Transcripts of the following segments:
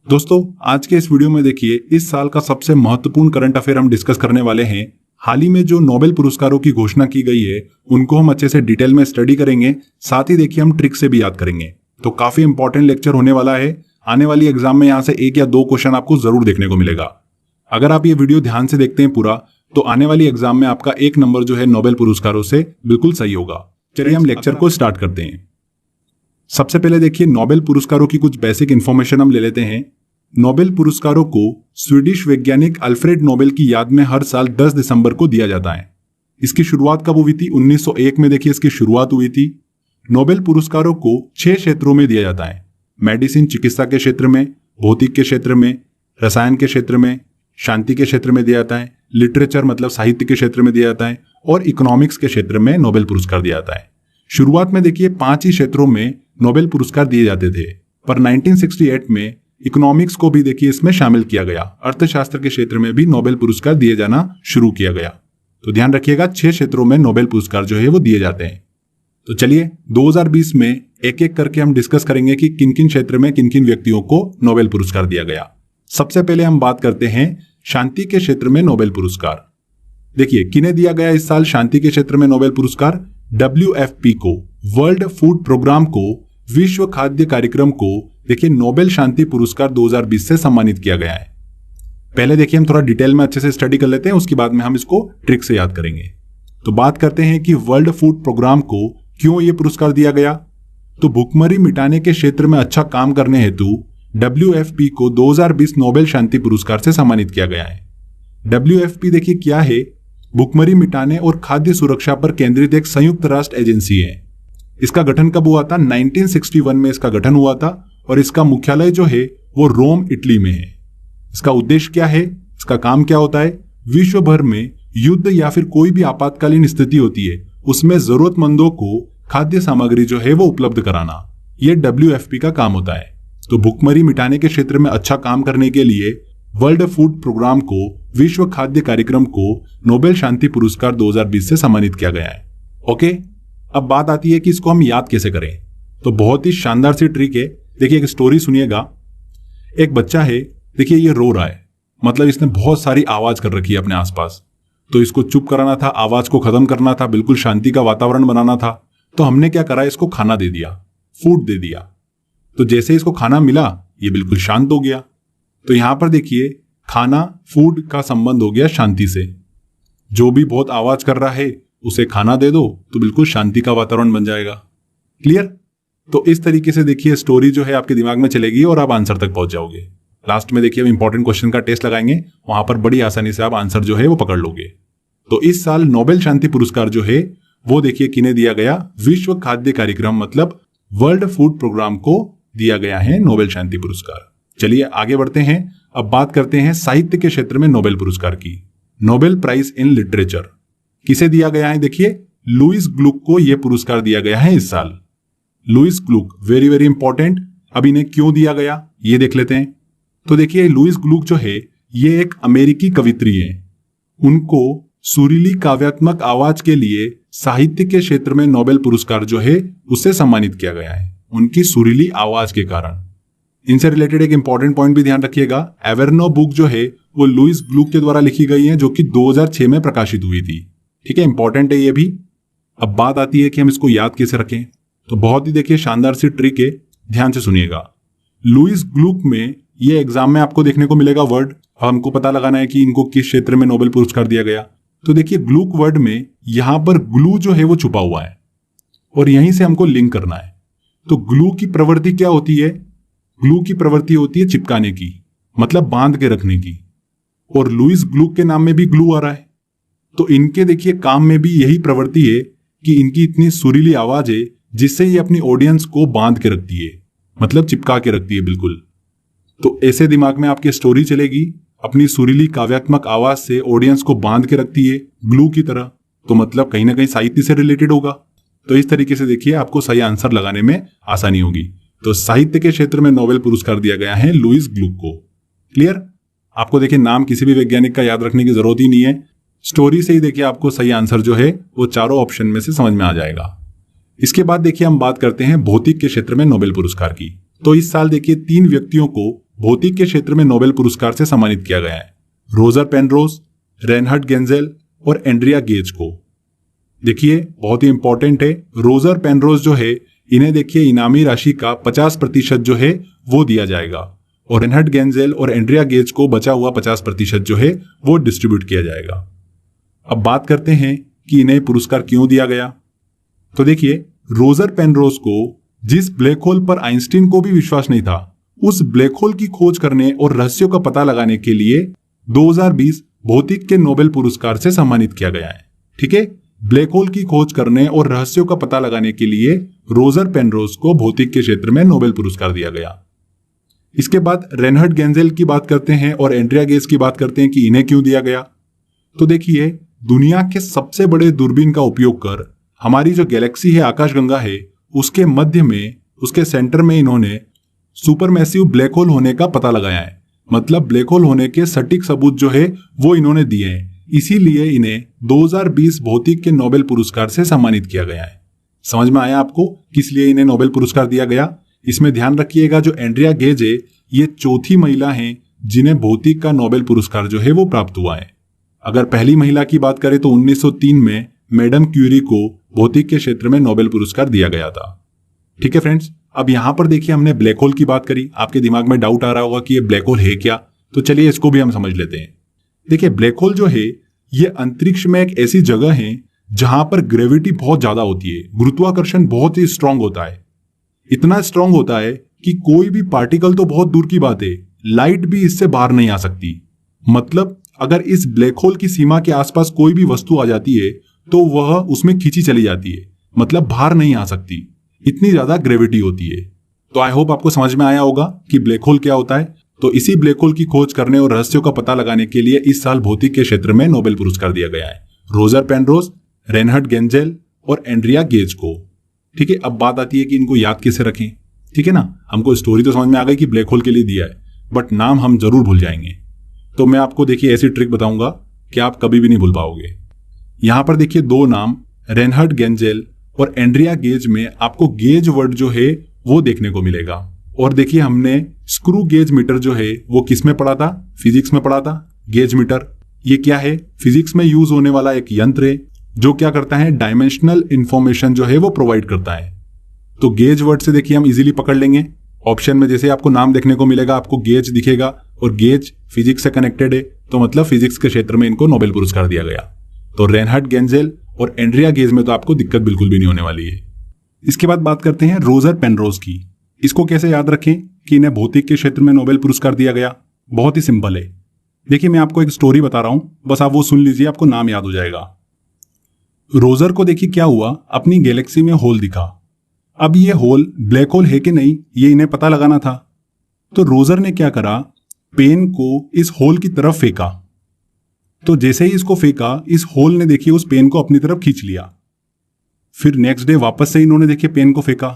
दोस्तों, आज के इस वीडियो में देखिए इस साल का सबसे महत्वपूर्ण करंट अफेयर हम डिस्कस करने वाले हैं। हाल ही में जो नोबेल पुरस्कारों की घोषणा की गई है उनको हम अच्छे से डिटेल में स्टडी करेंगे, साथ ही देखिए हम ट्रिक से भी याद करेंगे। तो काफी इंपॉर्टेंट लेक्चर होने वाला है। आने वाली एग्जाम में यहाँ से 1 या 2 क्वेश्चन आपको जरूर देखने को मिलेगा। अगर आप ये वीडियो ध्यान से देखते हैं पूरा, तो आने वाली एग्जाम में आपका 1 नंबर जो है नोबेल पुरस्कारों से बिल्कुल सही होगा। चलिए हम लेक्चर को स्टार्ट करते हैं। सबसे पहले देखिए नोबेल पुरस्कारों की कुछ बेसिक इंफॉर्मेशन हम ले लेते हैं। नोबेल पुरस्कारों को स्वीडिश वैज्ञानिक अल्फ्रेड नोबेल की याद में हर साल 10 दिसंबर को दिया जाता है। इसकी शुरुआत कब हुई थी? 1901 में देखिए इसकी शुरुआत हुई थी। नोबेल पुरस्कारों को 6 क्षेत्रों में दिया जाता है। मेडिसिन चिकित्सा के क्षेत्र में, भौतिक के क्षेत्र में, रसायन के क्षेत्र में, शांति के क्षेत्र में दिया जाता है, लिटरेचर मतलब साहित्य के क्षेत्र में दिया जाता है, और इकोनॉमिक्स के क्षेत्र में नोबेल पुरस्कार दिया जाता है। शुरुआत में देखिए 5 ही क्षेत्रों में नोबेल पुरस्कार दिए जाते थे, पर 1968 में इकोनॉमिक्स को भी देखिए इसमें शामिल किया गया। अर्थशास्त्र के क्षेत्र में भी नोबेल पुरस्कार दिए जाना शुरू किया गया। तो ध्यान रखिएगा 6 क्षेत्रों में नोबेल पुरस्कार जो है वो दिए जाते हैं। तो चलिए 2020 में एक एक करके हम डिस्कस करेंगे कि किन किन क्षेत्र में किन किन व्यक्तियों को नोबेल पुरस्कार दिया गया। सबसे पहले हम बात करते हैं शांति के क्षेत्र में नोबेल पुरस्कार। देखिए किन्हें दिया गया इस साल शांति के क्षेत्र में नोबेल पुरस्कार? WFP को, वर्ल्ड फूड प्रोग्राम को, विश्व खाद्य कार्यक्रम को देखिए नोबेल शांति पुरस्कार 2020 से सम्मानित किया गया है। पहले देखिए हम थोड़ा डिटेल में अच्छे से स्टडी कर लेते हैं, उसके बाद में हम इसको ट्रिक से याद करेंगे। तो बात करते हैं कि वर्ल्ड फूड प्रोग्राम को क्यों ये पुरस्कार दिया गया। तो भुखमरी मिटाने के क्षेत्र में अच्छा काम करने हेतु WFP को 2020 नोबेल शांति पुरस्कार से सम्मानित किया गया है। WFP देखिए क्या है? भुखमरी मिटाने और खाद्य सुरक्षा पर केंद्रित एक संयुक्त राष्ट्र एजेंसी है। इसका गठन कब हुआ था? 1961 में इसका गठन हुआ था, और इसका मुख्यालय जो है वो रोम, इटली में है। इसका उद्देश्य क्या है? इसका काम क्या होता है? विश्व भर में युद्ध या फिर कोई भी आपातकालीन स्थिति होती है उसमें जरूरतमंदों को खाद्य सामग्री जो है वो उपलब्ध कराना, ये WFP का काम होता है। तो भुखमरी मिटाने के क्षेत्र में अच्छा काम करने के लिए वर्ल्ड फूड प्रोग्राम को, विश्व खाद्य कार्यक्रम को नोबेल शांति पुरस्कार 2020 से सम्मानित किया गया है। ओके, अब बात आती है कि इसको हम याद कैसे करें। तो बहुत ही शानदार सी ट्रिक है। देखिए एक स्टोरी सुनिएगा। एक बच्चा है, देखिए ये रो रहा है, मतलब इसने बहुत सारी आवाज कर रखी है अपने आसपास। तो इसको चुप कराना था, आवाज को खत्म करना था, बिल्कुल शांति का वातावरण बनाना था। तो हमने क्या करा, इसको खाना दे दिया, फूड दे दिया। तो जैसे इसको खाना मिला ये बिल्कुल शांत हो गया। तो यहां पर देखिए खाना, फूड का संबंध हो गया शांति से। जो भी बहुत आवाज कर रहा है उसे खाना दे दो तो बिल्कुल शांति का वातावरण बन जाएगा। क्लियर? तो इस तरीके से देखिए स्टोरी जो है आपके दिमाग में चलेगी और आप आंसर तक पहुंच जाओगे। लास्ट में देखिए हम इंपॉर्टेंट क्वेश्चन का टेस्ट लगाएंगे, वहां पर बड़ी आसानी से आप आंसर जो है वो पकड़ लोगे। तो इस साल नोबेल शांति पुरस्कार जो है वो देखिए किन्हें दिया गया? विश्व खाद्य कार्यक्रम मतलब वर्ल्ड फूड प्रोग्राम को दिया गया है नोबेल शांति पुरस्कार। चलिए आगे बढ़ते हैं। अब बात करते हैं साहित्य के क्षेत्र में नोबेल पुरस्कार की। नोबेल प्राइज इन लिटरेचर किसे दिया गया है? देखिए लुईस ग्लुक को यह पुरस्कार दिया गया है इस साल। Louise Gluck very very important. अब इन्हें क्यों दिया गया ये देख लेते हैं। तो देखिए लुईस ग्लुक जो है ये एक अमेरिकी कवित्री है। उनको सुरीली काव्यात्मक आवाज के लिए साहित्य के क्षेत्र में नोबेल पुरस्कार जो है उससे सम्मानित किया गया है, उनकी सुरीली आवाज के कारण। इनसे रिलेटेड एक इंपॉर्टेंट पॉइंट भी ध्यान रखिएगा। एवेरनो बुक जो है वो लुईस ग्लुक के द्वारा लिखी गई है, जो कि 2006 में प्रकाशित हुई थी। ठीक है, इंपॉर्टेंट है ये भी। अब बात आती है कि हम इसको याद कैसे रखें। तो बहुत ही देखिए शानदार सी ट्रिक है, ध्यान से सुनिएगा। लुईस ग्लुक में ये एग्जाम में आपको देखने को मिलेगा वर्ड, हमको पता लगाना है कि इनको किस क्षेत्र में नोबेल पुरस्कार दिया गया। तो देखिए ग्लुक वर्ड में यहां पर ग्लू जो है वो छुपा हुआ है और यहीं से हमको लिंक करना है। तो ग्लू की प्रवृत्ति क्या होती है? ग्लू की प्रवृत्ति होती है चिपकाने की, मतलब बांध के रखने की। और लुईस ग्लुक के नाम में भी ग्लू आ रहा है, तो इनके देखिए काम में भी यही प्रवृत्ति है कि इनकी इतनी सुरीली आवाज है जिससे ये अपनी ऑडियंस को बांध के रखती है, मतलब चिपका के रखती है बिल्कुल। तो ऐसे दिमाग में आपकी स्टोरी चलेगी, अपनी सुरीली काव्यात्मक आवाज से ऑडियंस को बांध के रखती है ग्लू की तरह। तो मतलब कहीं ना कहीं साहित्य से रिलेटेड होगा। तो इस तरीके से देखिए आपको सही आंसर लगाने में आसानी होगी। तो साहित्य के क्षेत्र में नोबेल पुरस्कार दिया गया है लुईस ग्लुक को। क्लियर? आपको देखिए नाम किसी भी वैज्ञानिक का याद रखने की जरूरत ही नहीं है, स्टोरी से ही देखिए आपको सही आंसर जो है वो चारों ऑप्शन में से समझ में आ जाएगा। इसके बाद देखिए हम बात करते हैं भौतिक के क्षेत्र में नोबेल पुरस्कार की। तो इस साल देखिए 3 व्यक्तियों को भौतिक के क्षेत्र में नोबेल पुरस्कार से सम्मानित किया गया है। रोजर पेनरोज, रेनहर्ड गेंजेल और एंड्रिया गेज को। देखिए बहुत ही इंपॉर्टेंट है, रोजर पेनरोज जो है इन्हें देखिए इनामी राशि का 50% जो है वो दिया जाएगा और रेनहर्ड गेंजेल और एंड्रिया गेज को बचा हुआ 50% जो है वो डिस्ट्रीब्यूट किया जाएगा। अब बात करते हैं कि इन्हें पुरस्कार क्यों दिया गया। तो देखिए रोजर पेनरोज को जिस ब्लैक होल पर आइंस्टीन को भी विश्वास नहीं था, उस ब्लैक होल की खोज करने और रहस्यों का पता लगाने के लिए 2020 भौतिक के नोबेल पुरस्कार से सम्मानित किया गया है। ठीक है, ब्लैक होल की खोज करने और रहस्यों का पता लगाने के लिए रोजर पेनरोज को भौतिक के क्षेत्र में नोबेल पुरस्कार दिया गया। इसके बाद रेनहर्ड गेंजेल की बात करते हैं और एंड्रिया गेज की बात करते हैं कि इन्हें क्यों दिया गया। तो देखिए दुनिया के सबसे बड़े दूरबीन का उपयोग कर हमारी जो गैलेक्सी है आकाशगंगा है, उसके मध्य में, उसके सेंटर में इन्होंने सुपरमैसिव ब्लैक होल होने का पता लगाया है। मतलब ब्लैक होल होने के सटीक सबूत जो है वो इन्होंने दिए हैं। इसीलिए इन्हें 2020 भौतिक के नोबेल पुरस्कार से सम्मानित किया गया है। समझ में आया आपको किस लिए इन्हें नोबेल पुरस्कार दिया गया। इसमें ध्यान रखिएगा जो एंड्रिया गेज है ये चौथी महिला हैं जिन्हें भौतिक का नोबेल पुरस्कार जो है वो प्राप्त हुआ है। अगर पहली महिला की बात करें तो 1903 में मैडम क्यूरी को भौतिक के क्षेत्र में नोबेल पुरस्कार दिया गया था। ठीक है फ्रेंड्स, अब यहां पर देखिए हमने ब्लैक होल की बात करी। आपके दिमाग में डाउट आ रहा होगा कि ये ब्लैक होल है क्या, तो चलिए इसको भी हम समझ लेते हैं। देखिए ब्लैक होल जो है ये अंतरिक्ष में एक ऐसी जगह है जहां पर ग्रेविटी बहुत ज्यादा होती है, गुरुत्वाकर्षण बहुत ही स्ट्रांग होता है। इतना स्ट्रांग होता है कि कोई भी पार्टिकल तो बहुत दूर की बात है, लाइट भी इससे बाहर नहीं आ सकती। मतलब अगर इस ब्लैक होल की सीमा के आसपास कोई भी वस्तु आ जाती है तो वह उसमें खींची चली जाती है, मतलब बाहर नहीं आ सकती, इतनी ज्यादा ग्रेविटी होती है। तो आई होप आपको समझ में आया होगा कि ब्लैक होल क्या होता है। तो इसी ब्लैक होल की खोज करने और रहस्यों का पता लगाने के लिए इस साल भौतिक के क्षेत्र में नोबेल पुरस्कार दिया गया है रोजर पेनरोज, रेनहर्ड गेंजेल और एंड्रिया गेज को। ठीक है, अब बात आती है कि इनको याद कैसे रखें। ठीक है ना, हमको स्टोरी तो समझ में आ गई कि ब्लैक होल के लिए दिया है, बट नाम हम जरूर भूल जाएंगे। तो मैं आपको देखिए ऐसी ट्रिक बताऊंगा कि आप कभी भी नहीं भूल पाओगे। यहां पर देखिए दो नाम रेनहर्ड गेंजेल और एंड्रिया गेज में आपको गेज वर्ड जो है वो देखने को मिलेगा। और देखिए हमने स्क्रू गेज मीटर जो है वो किस में पढ़ा था, फिजिक्स में पढ़ा था। गेज मीटर ये क्या है, फिजिक्स में यूज होने वाला एक यंत्र है जो क्या करता है, डायमेंशनल इंफॉर्मेशन जो है वो प्रोवाइड करता है। तो गेज वर्ड से देखिए हम इजीली पकड़ लेंगे। ऑप्शन में जैसे आपको नाम देखने को मिलेगा, आपको गेज दिखेगा और गेज फिजिक्स से कनेक्टेड है, तो मतलब फिजिक्स के क्षेत्र में इनको नोबेल पुरस्कार दिया गया। तो रेनहर्ड गेंजेल और एंड्रिया गेज में तो आपको दिक्कत बिल्कुल भी नहीं होने वाली है। इसके बाद बात करते हैं रोजर पेनरोज की। इसको कैसे याद रखें कि इन्हें भौतिक के क्षेत्र में नोबेल पुरस्कार दिया गया। बहुत ही सिंपल है। देखिए मैं आपको एक स्टोरी बता रहा हूं, बस आप वो सुन लीजिए, आपको नाम याद हो जाएगा। रोजर को देखिए क्या हुआ, अपनी गैलेक्सी में होल दिखा। अब ये होल ब्लैक होल है कि नहीं ये इन्हें पता लगाना था। तो रोजर ने क्या करा, पेन को इस होल की तरफ फेंका। तो जैसे ही इसको फेंका, इस होल ने देखिए उस पेन को अपनी तरफ खींच लिया। फिर नेक्स्ट डे वापस से इन्होंने देखिए पेन को फेंका,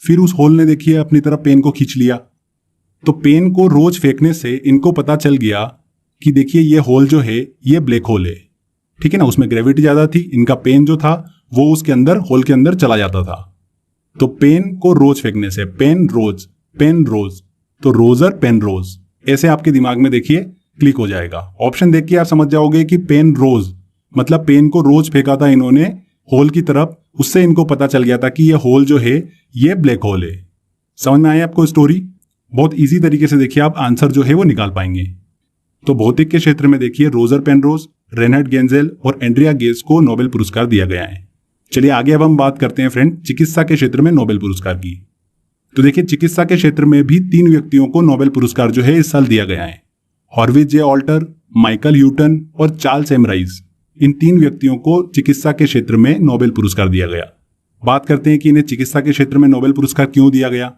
फिर उस होल ने देखिए अपनी तरफ पेन को खींच लिया। तो पेन को रोज फेंकने से इनको पता चल गया कि देखिए ये होल जो है ये ब्लैक होल है। ठीक है ना, उसमें ग्रेविटी ज्यादा थी, इनका पेन जो था वो उसके अंदर होल के अंदर चला जाता था। तो पेन को रोज फेंकने से पेन रोज, तो रोजर पेनरोज, ऐसे आपके दिमाग में देखिए क्लिक हो जाएगा। ऑप्शन देख के आप समझ जाओगे कि पेन रोज मतलब पेन को रोज फेंका था इन्होंने होल की तरफ, उससे इनको पता चल गया था कि ये होल जो है ये ब्लैक होल है। समझ में आया आपको स्टोरी। बहुत इजी तरीके से देखिए आप आंसर जो है वो निकाल पाएंगे। तो भौतिक के क्षेत्र में देखिए रोजर पेनरोज, रेनहर्ड गेंजेल और एंड्रिया गेज को नोबेल पुरस्कार दिया गया है। चलिए आगे अब हम बात करते हैं फ्रेंड चिकित्सा के क्षेत्र में नोबेल पुरस्कार की। तो देखिए चिकित्सा के क्षेत्र में भी 3 व्यक्तियों को नोबेल पुरस्कार जो है इस साल दिया गया है। हॉर्विज जे ऑल्टर, माइकल ह्यूटन और चार्ल्स एमराइज। इन 3 व्यक्तियों को चिकित्सा के क्षेत्र में नोबेल पुरस्कार दिया गया। बात करते हैं कि इन्हें चिकित्सा के क्षेत्र में नोबेल पुरस्कार क्यों दिया गया।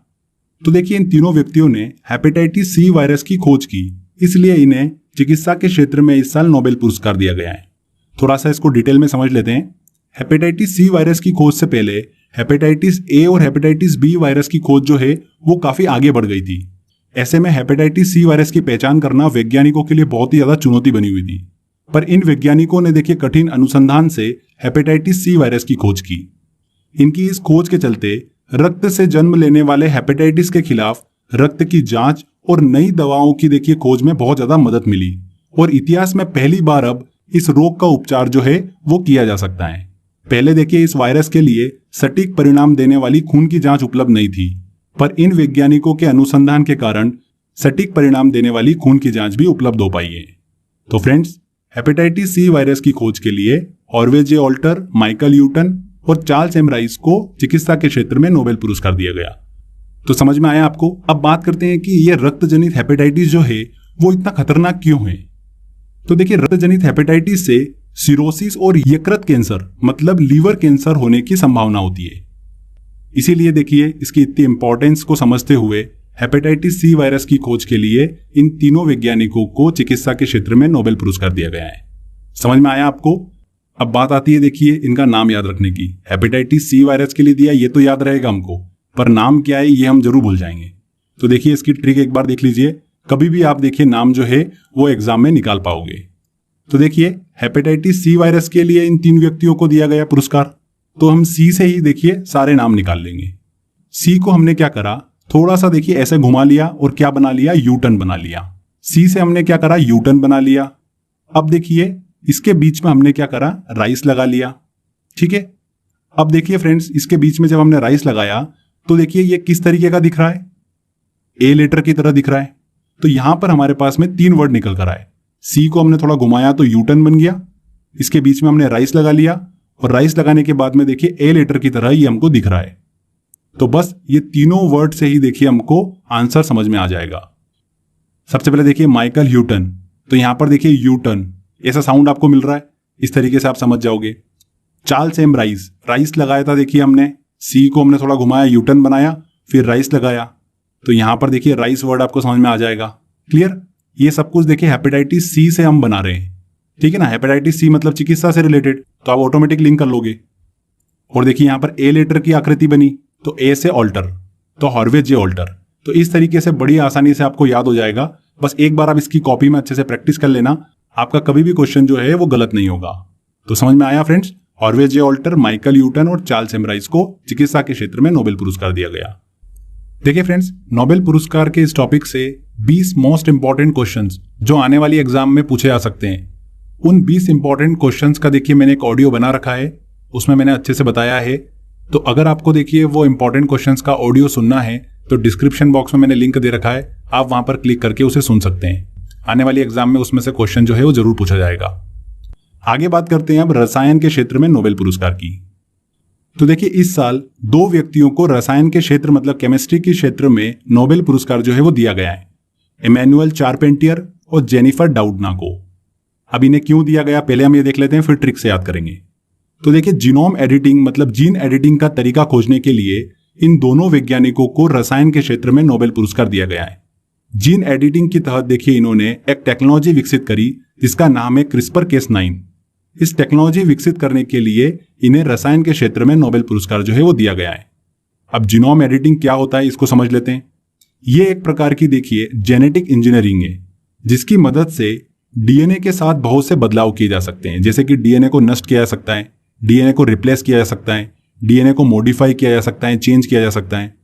तो देखिए इन तीनों व्यक्तियों ने हेपेटाइटिस सी वायरस की खोज की, इसलिए इन्हें चिकित्सा के क्षेत्र में इस साल नोबेल पुरस्कार दिया गया है। थोड़ा सा इसको डिटेल में समझ लेते हैं। हेपेटाइटिस सी वायरस की खोज से पहले हेपेटाइटिस ए और हेपेटाइटिस बी वायरस की खोज जो है वो काफी आगे बढ़ गई थी। ऐसे में हेपेटाइटिस सी वायरस की पहचान करना वैज्ञानिकों के लिए बहुत ही ज्यादा चुनौती बनी हुई थी। पर इन वैज्ञानिकों ने देखिए कठिन अनुसंधान से हेपेटाइटिस सी वायरस की खोज की। इनकी इस खोज के चलते रक्त से जन्म लेने वाले हेपेटाइटिस के खिलाफ रक्त की जांच और नई दवाओं की देखिए खोज में बहुत ज्यादा मदद मिली और इतिहास में पहली बार अब इस रोग का उपचार जो है वो किया जा सकता है। पहले देखिए इस वायरस के लिए सटीक परिणाम देने वाली खून की जांच उपलब्ध नहीं थी, पर इन वैज्ञानिकों के अनुसंधान के कारण सटीक परिणाम देने वाली खून की जांच भी उपलब्ध हो पाई है। तो फ्रेंड्स, हेपेटाइटिस सी वायरस की खोज के लिए हॉर्वे जे ऑल्टर, माइकल ह्यूटन और चार्ल्स एम राइस को चिकित्सा के क्षेत्र में नोबेल पुरस्कार दिया गया। तो समझ में आया आपको? अब बात करते हैं कि यह रक्त जनित हेपेटाइटिस जो है वो इतना खतरनाक क्यों है। तो देखिए, रक्त जनित हेपेटाइटिस से सिरोसिस और यकृत कैंसर मतलब लीवर कैंसर होने की संभावना होती है। इसीलिए देखिए इसकी इतनी इंपॉर्टेंस को समझते हुए हेपेटाइटिस सी वायरस की खोज के लिए इन तीनों वैज्ञानिकों को चिकित्सा के क्षेत्र में नोबेल पुरस्कार दिया गया है। समझ में आया आपको? अब बात आती है देखिए इनका नाम याद रखने की। हेपेटाइटिस सी वायरस के लिए दिया ये तो याद रहेगा हमको, पर नाम क्या है ये हम जरूर भूल जाएंगे। तो देखिए इसकी ट्रिक एक बार देख लीजिए, कभी भी आप देखिए नाम जो है वो एग्जाम में निकाल पाओगे। तो देखिए हेपेटाइटिस सी वायरस के लिए इन 3 व्यक्तियों को दिया गया पुरस्कार, तो हम सी से ही देखिए सारे नाम निकाल लेंगे। सी को हमने क्या करा, थोड़ा सा देखिए ऐसे घुमा लिया और क्या बना लिया, यू टर्न बना लिया। सी से हमने क्या करा, यू टर्न बना लिया। अब देखिए इसके बीच में हमने क्या करा, राइस लगा लिया। ठीक है, अब देखिए फ्रेंड्स इसके बीच में जब हमने राइस लगाया तो देखिए ये किस तरीके का दिख रहा है, ए लेटर की तरह दिख रहा है। तो यहां पर हमारे पास में 3 वर्ड निकल कर आए। सी को हमने थोड़ा घुमाया तो यू टर्न बन गया, इसके बीच में हमने राइस लगा लिया और राइस लगाने के बाद में देखिए ए लेटर की तरह ये हमको दिख रहा है। तो बस ये तीनों वर्ड से ही देखिए हमको आंसर समझ में आ जाएगा। सबसे पहले देखिए माइकल ह्यूटन, तो यहां पर देखिए यू टर्न ऐसा साउंड आपको मिल रहा है, इस तरीके से आप समझ जाओगे। चार्ल्स एम राइस, राइस लगाया था देखिए हमने, सी को हमने थोड़ा घुमाया, यू टर्न बनाया, फिर राइस लगाया, तो यहां पर देखिए राइस वर्ड आपको समझ में आ जाएगा। क्लियर? ये सब कुछ देखिए हेपेटाइटिस सी से हम बना रहे हैं, ठीक है ना। हेपेटाइटिस सी मतलब चिकित्सा से रिलेटेड, तो आप ऑटोमेटिक लिंक कर लोगे। और देखिए यहां पर ए लेटर की आकृति बनी, तो ए से ऑल्टर, तो हॉर्वे जे ऑल्टर। तो इस तरीके से बड़ी आसानी से आपको याद हो जाएगा। बस एक बार आप इसकी कॉपी में अच्छे से प्रैक्टिस कर लेना, आपका कभी भी क्वेश्चन जो है वो गलत नहीं होगा। तो समझ में आया फ्रेंड्स, हॉर्वे जे ऑल्टर, माइकल ह्यूटन और चार्ल्स एम राइस को चिकित्सा के क्षेत्र में नोबेल पुरस्कार दिया गया। देखिए फ्रेंड्स, नोबेल पुरस्कार के इस टॉपिक से 20 मोस्ट इंपॉर्टेंट क्वेश्चंस जो आने वाली एग्जाम में पूछे जा सकते हैं, उन 20 इंपॉर्टेंट क्वेश्चंस का देखिए मैंने एक ऑडियो बना रखा है, उसमें मैंने अच्छे से बताया है। तो अगर आपको देखिए वो इंपॉर्टेंट क्वेश्चंस का ऑडियो सुनना है तो डिस्क्रिप्शन बॉक्स में मैंने लिंक दे रखा है, आप वहां पर क्लिक करके उसे सुन सकते हैं। आने वाली एग्जाम में उसमें से क्वेश्चन जो है वो जरूर पूछा जाएगा। आगे बात करते हैं अब रसायन के क्षेत्र में नोबेल पुरस्कार की। तो देखिए इस साल 2 व्यक्तियों को रसायन के क्षेत्र मतलब केमिस्ट्री के क्षेत्र में नोबेल पुरस्कार जो है वो दिया गया है, इमैनुअल चारपेंटियर और जेनिफर डाउडना को। अब इन्हें क्यों दिया गया पहले हम ये देख लेते हैं, फिर ट्रिक से याद करेंगे। तो देखिए जीनोम एडिटिंग मतलब जीन एडिटिंग का तरीका खोजने के लिए इन दोनों वैज्ञानिकों को रसायन के क्षेत्र में नोबेल पुरस्कार दिया गया है। जीन एडिटिंग के तहत देखिए इन्होंने एक टेक्नोलॉजी विकसित करी जिसका नाम है CRISPR-Cas9। इस टेक्नोलॉजी विकसित करने के लिए इन्हें रसायन के क्षेत्र में नोबेल पुरस्कार जो है वो दिया गया है। अब जीनोम एडिटिंग क्या होता है इसको समझ लेते हैं। ये एक प्रकार की देखिए जेनेटिक इंजीनियरिंग है जिसकी मदद से डीएनए के साथ बहुत से बदलाव किए जा सकते हैं। जैसे कि डीएनए को नष्ट किया जा सकता है, डीएनए को रिप्लेस किया जा सकता है, डीएनए को मॉडिफाई किया जा सकता है, चेंज किया जा सकता है।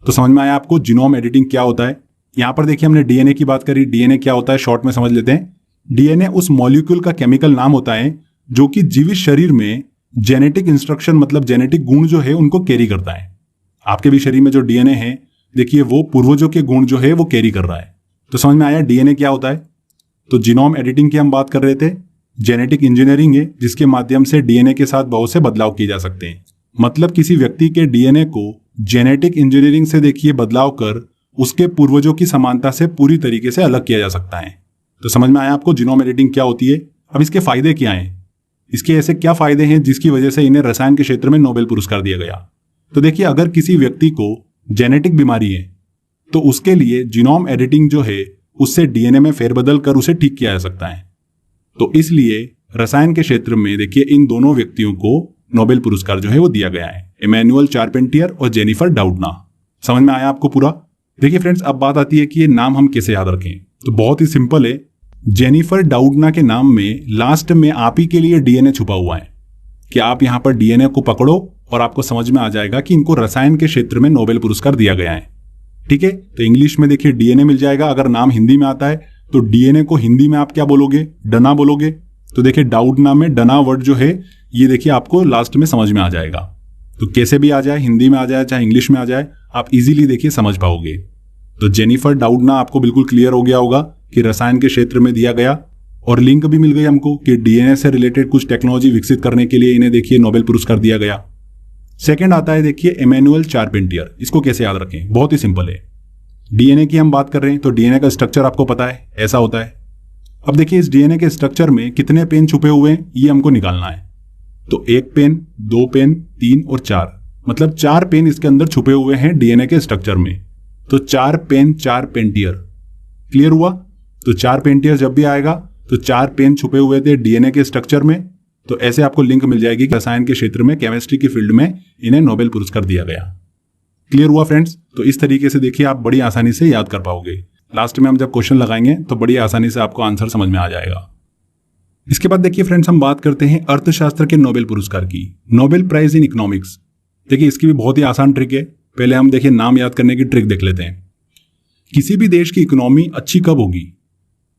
तो समझ में आया आपको जीनोम एडिटिंग क्या होता है। यहां पर देखिए हमने डीएनए की बात करी, डीएनए क्या होता है शॉर्ट में समझ लेते हैं। डीएनए उस मॉलिक्यूल का केमिकल नाम होता है जो कि जीवित शरीर में जेनेटिक इंस्ट्रक्शन मतलब जेनेटिक गुण जो है उनको कैरी करता है। आपके भी शरीर में जो डीएनए है देखिए वो पूर्वजों के गुण जो है वो कैरी कर रहा है। तो समझ में आया डीएनए क्या होता है। तो जीनोम एडिटिंग की हम बात कर रहे थे, जेनेटिक इंजीनियरिंग है जिसके माध्यम से डीएनए के साथ बहुत से बदलाव किए जा सकते हैं। मतलब किसी व्यक्ति के डीएनए को जेनेटिक इंजीनियरिंग से देखिए बदलाव कर उसके पूर्वजों की समानता से पूरी तरीके से अलग किया जा सकता है। तो समझ में आया आपको जीनोम एडिटिंग क्या होती है। अब इसके फायदे क्या हैं, इसके ऐसे क्या फायदे हैं जिसकी वजह से इन्हें रसायन के क्षेत्र में नोबेल पुरस्कार दिया गया। तो देखिए अगर किसी व्यक्ति को जेनेटिक बीमारी है तो उसके लिए जीनोम एडिटिंग जो है उससे डीएनए में फेरबदल कर उसे ठीक किया जा सकता है। तो इसलिए रसायन के क्षेत्र में देखिए इन दोनों व्यक्तियों को नोबेल पुरस्कार जो है वो दिया गया है, इमैनुअल चारपेंटियर और जेनिफर डाउडना। समझ में आया आपको पूरा। देखिए फ्रेंड्स अब बात आती है कि ये नाम हम कैसे याद रखें। तो बहुत ही सिंपल है, जेनिफर डाउडना के नाम में लास्ट में आप ही के लिए डीएनए छुपा हुआ है कि आप यहां पर डीएनए को पकड़ो और आपको समझ में आ जाएगा कि इनको रसायन के क्षेत्र में नोबेल पुरस्कार दिया गया है। ठीक है, तो इंग्लिश में देखिए डीएनए मिल जाएगा। अगर नाम हिंदी में आता है तो डीएनए को हिंदी में आप क्या बोलोगे, डना बोलोगे। तो देखिए डाउडना में डना वर्ड जो है ये देखिए आपको लास्ट में समझ में आ जाएगा। तो कैसे भी आ जाए, हिंदी में आ जाए चाहे इंग्लिश में आ जाए, आप इजीली देखिए समझ पाओगे। तो जेनिफर डाउडना आपको बिल्कुल क्लियर हो गया होगा कि रसायन के क्षेत्र में दिया गया, और लिंक भी मिल गई हमको कि डीएनए से रिलेटेड कुछ टेक्नोलॉजी विकसित करने के लिए इन्हें देखिए नोबेल पुरस्कार दिया गया। सेकंड आता है देखिए इमैनुअल चारपेंटियर। इसको कैसे याद रखें, बहुत ही सिंपल है। डीएनए की हम बात कर रहे हैं तो डीएनए का स्ट्रक्चर आपको पता है, ऐसा होता है। अब देखिए इस डीएनए के स्ट्रक्चर में कितने पेन छुपे हुए हैं ये हमको निकालना है। तो 1 पेन, 2 पेन, 3 और 4, मतलब 4 पेन इसके अंदर छुपे हुए हैं डीएनए के स्ट्रक्चर में। तो 4 पेन 4 पेंटियर, क्लियर हुआ। तो 4 पेंटियर जब भी आएगा तो 4 पेन छुपे हुए थे डीएनए के स्ट्रक्चर में। तो ऐसे आपको लिंक मिल जाएगी कि रसायन के क्षेत्र में, केमिस्ट्री की फील्ड में इन्हें नोबेल पुरस्कार दिया गया। क्लियर हुआ फ्रेंड्स। तो इस तरीके से देखिए आप बड़ी आसानी से याद कर पाओगे। लास्ट में हम जब क्वेश्चन लगाएंगे तो बड़ी आसानी से आपको आंसर समझ में आ जाएगा। इसके बाद देखिए फ्रेंड्स हम बात करते हैं अर्थशास्त्र के नोबेल पुरस्कार की, नोबेल प्राइज इन इकोनॉमिक्स। देखिए इसकी भी बहुत ही आसान ट्रिक है। पहले हम देखिए नाम याद करने की ट्रिक देख लेते हैं। किसी भी देश की इकोनॉमी अच्छी कब होगी,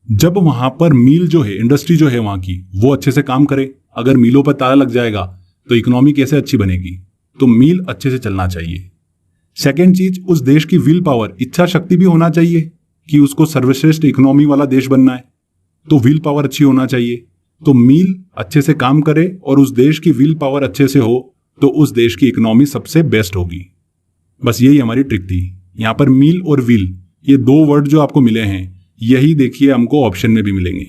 जब वहां पर मिल जो है, इंडस्ट्री जो है वहां की, वो अच्छे से काम करे। अगर मिलों पर ताला लग जाएगा तो इकोनॉमी कैसे अच्छी बनेगी, तो मिल अच्छे से चलना चाहिए। सेकेंड चीज, उस देश की विल पावर, इच्छा शक्ति भी होना चाहिए कि उसको सर्वश्रेष्ठ इकोनॉमी वाला देश बनना है, तो विल पावर अच्छी होना चाहिए। तो मिल अच्छे से काम करे और उस देश की विल पावर अच्छे से हो तो उस देश की इकोनॉमी सबसे बेस्ट होगी। बस यही हमारी ट्रिक थी। यहां पर मिल और विल ये 2 वर्ड जो आपको मिले हैं, यही देखिए हमको ऑप्शन में भी मिलेंगे।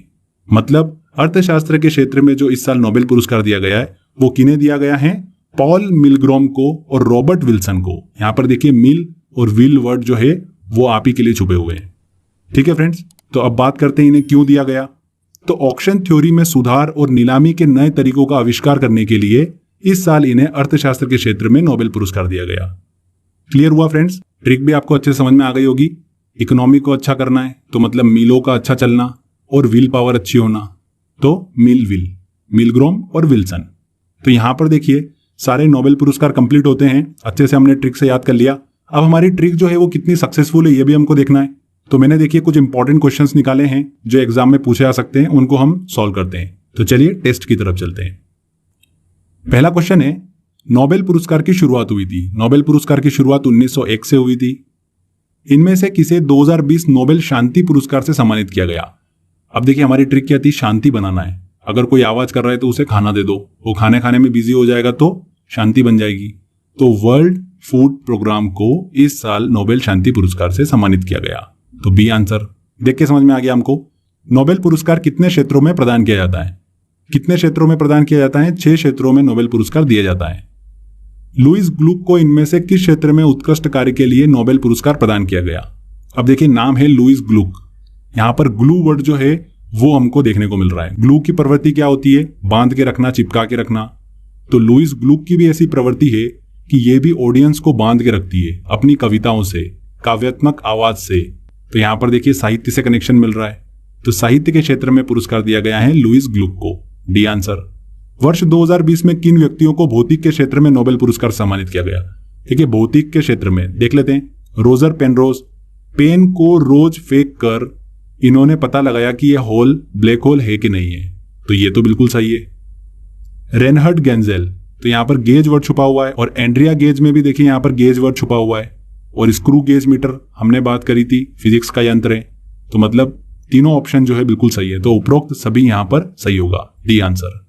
मतलब अर्थशास्त्र के क्षेत्र में जो इस साल नोबेल पुरस्कार दिया गया है वो किन्हें दिया गया है, पॉल मिलग्रोम को और रॉबर्ट विल्सन को। यहां पर देखिए मिल और विल वर्ड जो है वो आप ही के लिए छुपे हुए हैं। ठीक है फ्रेंड्स, तो अब बात करते हैं इन्हें क्यों दिया गया। तो ऑक्शन थ्योरी में सुधार और नीलामी के नए तरीकों का आविष्कार करने के लिए इस साल इन्हें अर्थशास्त्र के क्षेत्र में नोबेल पुरस्कार दिया गया। क्लियर हुआ फ्रेंड्स। ट्रिक भी आपको अच्छे समझ में आ गई होगी। इकोनॉमी को अच्छा करना है तो मतलब मिलों का अच्छा चलना और विल पावर अच्छी होना, तो मिलग्रोम और विल्सन। तो यहां पर देखिए सारे नोबेल पुरस्कार कंप्लीट होते हैं। अच्छे से हमने ट्रिक से याद कर लिया। अब हमारी ट्रिक जो है वो कितनी सक्सेसफुल है ये भी हमको देखना है। तो मैंने देखिए कुछ इंपॉर्टेंट क्वेश्चंस निकाले हैं जो एग्जाम में पूछे जा सकते हैं, उनको हम सॉल्व करते हैं। तो चलिए टेस्ट की तरफ चलते हैं। पहला क्वेश्चन है, नोबेल पुरस्कार की शुरुआत हुई थी। नोबेल पुरस्कार की शुरुआत 1901 से हुई थी। इनमें से किसे 2020 नोबेल शांति पुरस्कार से सम्मानित किया गया। अब देखिए हमारी ट्रिक क्या थी, शांति बनाना है। अगर कोई आवाज कर रहा है तो उसे खाना दे दो, वो खाने में बिजी हो जाएगा तो शांति बन जाएगी। तो वर्ल्ड फूड प्रोग्राम को इस साल नोबेल शांति पुरस्कार से सम्मानित किया गया। तो बी आंसर। देख के समझ में आ गया हमको। नोबेल पुरस्कार कितने क्षेत्रों में प्रदान किया जाता है, कितने क्षेत्रों में प्रदान किया जाता है, 6 क्षेत्रों में नोबेल पुरस्कार दिया जाता है। लुईस ग्लुक को इनमें से किस क्षेत्र में उत्कृष्ट कार्य के लिए नोबेल पुरस्कार प्रदान किया गया। अब देखिए नाम है लुईस ग्लुक। यहां पर ग्लू वर्ड जो है वो हमको देखने को मिल रहा है। ग्लू की प्रवृत्ति क्या होती है, बांध के रखना, चिपका के रखना। तो लुईस ग्लुक की भी ऐसी प्रवृत्ति है कि ये भी ऑडियंस को बांध के रखती है अपनी कविताओं से, काव्यात्मक आवाज से। तो यहां पर देखिए साहित्य से कनेक्शन मिल रहा है। तो साहित्य के क्षेत्र में पुरस्कार दिया गया है लुईस ग्लुक को। D answer. वर्ष 2020 में किन व्यक्तियों को भौतिक के क्षेत्र में नोबेल पुरस्कार सम्मानित किया गया। ठीक है, भौतिक के क्षेत्र में देख लेते हैं। रोजर पेनरोज, पेन को रोज फेंक कर इन्होंने पता लगाया कि यह होल ब्लैक होल है कि नहीं है। तो ये तो बिल्कुल सही है। रेनहर्ड गेंजेल, तो यहां पर गेज वर्ड छुपा हुआ है। और एंड्रिया गेज में भी देखिए यहां पर गेज वर्ड छुपा हुआ है। और स्क्रू गेज मीटर हमने बात करी थी, फिजिक्स का यंत्र है। तो मतलब तीनों ऑप्शन जो है बिल्कुल सही है। तो उपरोक्त सभी यहां पर सही होगा। D answer.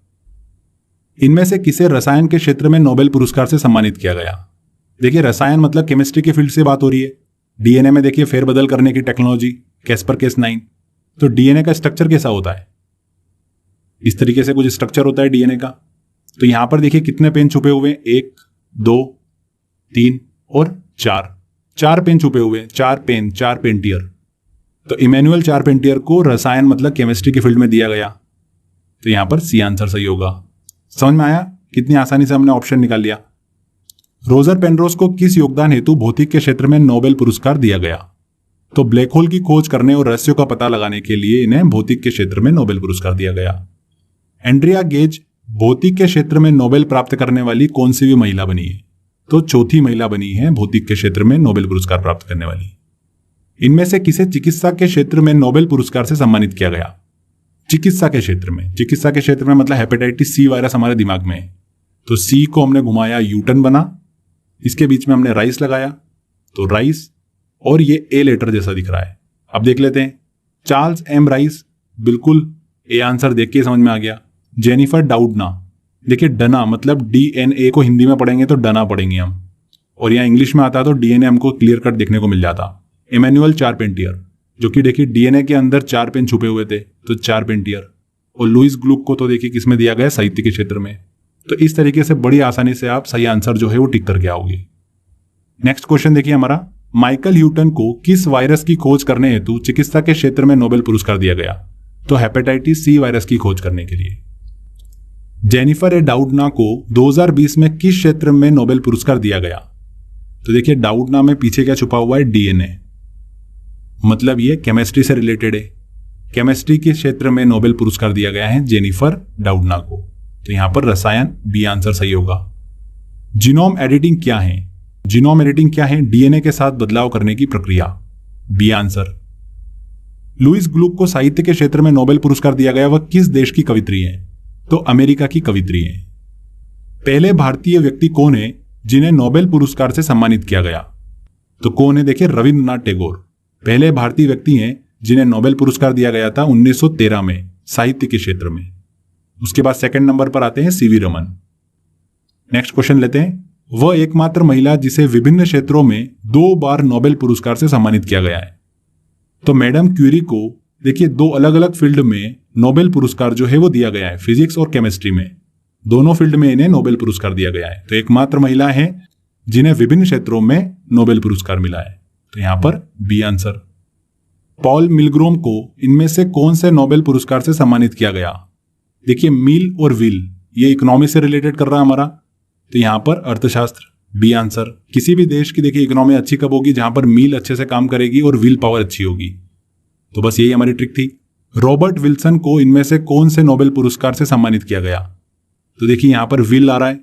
इनमें से किसे रसायन के क्षेत्र में नोबेल पुरस्कार से सम्मानित किया गया। देखिए रसायन मतलब केमिस्ट्री की फील्ड से बात हो रही है। डीएनए में देखिए फेरबदल करने की टेक्नोलॉजी, कैस्पर केस 9। तो डीएनए का स्ट्रक्चर कैसा होता है, इस तरीके से कुछ स्ट्रक्चर होता है डीएनए का। तो यहां पर देखिए कितने पेन छुपे हुए हैं, 1 2 3 और 4 पेन छुपे हुए हैं। 4 पेन 4 पेंटियर। तो इमैनुअल चारपेंटियर को रसायन मतलब केमिस्ट्री की फील्ड में दिया गया। तो यहां पर सी आंसर सही होगा। समझ में आया कितनी आसानी से हमने ऑप्शन निकाल लिया। रोजर पेनरोज को किस योगदान हेतु भौतिक के क्षेत्र में नोबेल पुरस्कार दिया गया। तो ब्लैक होल की खोज करने और रहस्यों का पता लगाने के लिए इन्हें भौतिक के क्षेत्र में नोबेल पुरस्कार दिया गया। एंड्रिया गेज भौतिक के क्षेत्र में नोबेल प्राप्त करने वाली कौन सी भी महिला बनी है। तो चौथी महिला बनी है भौतिक के क्षेत्र में नोबेल पुरस्कार प्राप्त करने वाली। इनमें से किसे चिकित्सा के क्षेत्र में नोबेल पुरस्कार से सम्मानित किया गया? चिकित्सा के क्षेत्र में मतलब हेपेटाइटिस सी वायरस हमारे दिमाग में है, तो सी को हमने घुमाया, यूटन बना, इसके बीच में हमने राइस लगाया तो राइस, और ये ए लेटर जैसा दिख रहा है। अब देख लेते हैं, चार्ल्स एम राइस, बिल्कुल ए आंसर देख के समझ में आ गया। जेनिफर डाउडना, देखिए डना मतलब DNA को हिंदी में पढ़ेंगे तो डना पढ़ेंगे हम, और यहाँ इंग्लिश में आता तो DNA हमको क्लियर कट देखने को मिल जाता। इमैनुअल चारपेंटियर, जो कि देखिए DNA के अंदर 4 पेन छुपे हुए थे, तो चारपेंटियर। और लुइस ग्लुक को तो देखिए किसमें दिया गया, साहित्य के क्षेत्र में। तो इस तरीके से बड़ी आसानी से आप सही आंसर जो है वो टिक करके आओगे। नेक्स्ट क्वेश्चन देखिए हमारा, माइकल ह्यूटन को किस वायरस की खोज करने हेतु चिकित्सा के क्षेत्र में नोबेल पुरस्कार दिया गया? तो हेपेटाइटिस सी वायरस की खोज करने के लिए। जेनिफर ए डाउडना को 2020 में किस क्षेत्र में नोबेल पुरस्कार दिया गया? तो देखिए डाउडना में पीछे क्या छुपा हुआ है, DNA, मतलब ये केमिस्ट्री से रिलेटेड है। केमिस्ट्री के क्षेत्र में नोबेल पुरस्कार दिया गया है जेनिफर डाउडना को, तो यहां पर रसायन, बी आंसर सही होगा। जीनोम एडिटिंग क्या है? जीनोम एडिटिंग क्या है? DNA के साथ बदलाव करने की प्रक्रिया, बी आंसर। लुइस ग्लुक को साहित्य के क्षेत्र में नोबेल पुरस्कार दिया गया, वह किस देश की कवित्री है? तो अमेरिका की कवित्री है। पहले भारतीय व्यक्ति कौन है जिन्हें नोबेल पुरस्कार से सम्मानित किया गया? तो कौन है? देखिए रविंद्रनाथ टैगोर पहले भारतीय व्यक्ति हैं जिन्हें नोबेल पुरस्कार दिया गया था 1913 में साहित्य के क्षेत्र में। उसके बाद सेकंड नंबर पर आते हैं CV रमन। नेक्स्ट क्वेश्चन लेते हैं, वह एकमात्र महिला जिसे विभिन्न क्षेत्रों में 2 बार नोबेल पुरस्कार से सम्मानित किया गया है? तो मैडम क्यूरी को देखिए 2 अलग अलग फील्ड में नोबेल पुरस्कार जो है वो दिया गया है, फिजिक्स और केमिस्ट्री में, दोनों फील्ड में इन्हें नोबेल पुरस्कार दिया गया है। तो एकमात्र महिला है जिन्हें विभिन्न क्षेत्रों में नोबेल पुरस्कार मिला है, तो यहां पर बी आंसर। पॉल मिलग्रोम को इनमें से कौन से नोबेल पुरस्कार से सम्मानित किया गया? देखिए मिल और विल, ये इकोनॉमी से रिलेटेड कर रहा है हमारा, तो यहां पर अर्थशास्त्र, बी आंसर। किसी भी देश की देखिए इकोनॉमी अच्छी कब होगी? जहां पर मिल अच्छे से काम करेगी और विल पावर अच्छी होगी। तो बस यही हमारी ट्रिक थी। रॉबर्ट विल्सन को इनमें से कौन से नोबेल पुरस्कार से सम्मानित किया गया? तो देखिए यहां पर विल आ रहा है,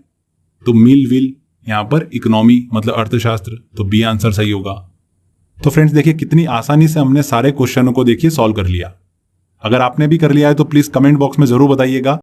तो मिल विल, यहां पर इकोनॉमी मतलब अर्थशास्त्र, तो बी आंसर सही होगा। तो फ्रेंड्स देखिए कितनी आसानी से हमने सारे क्वेश्चनों को देखिए सॉल्व कर लिया। अगर आपने भी कर लिया है तो प्लीज कमेंट बॉक्स में जरूर बताइएगा।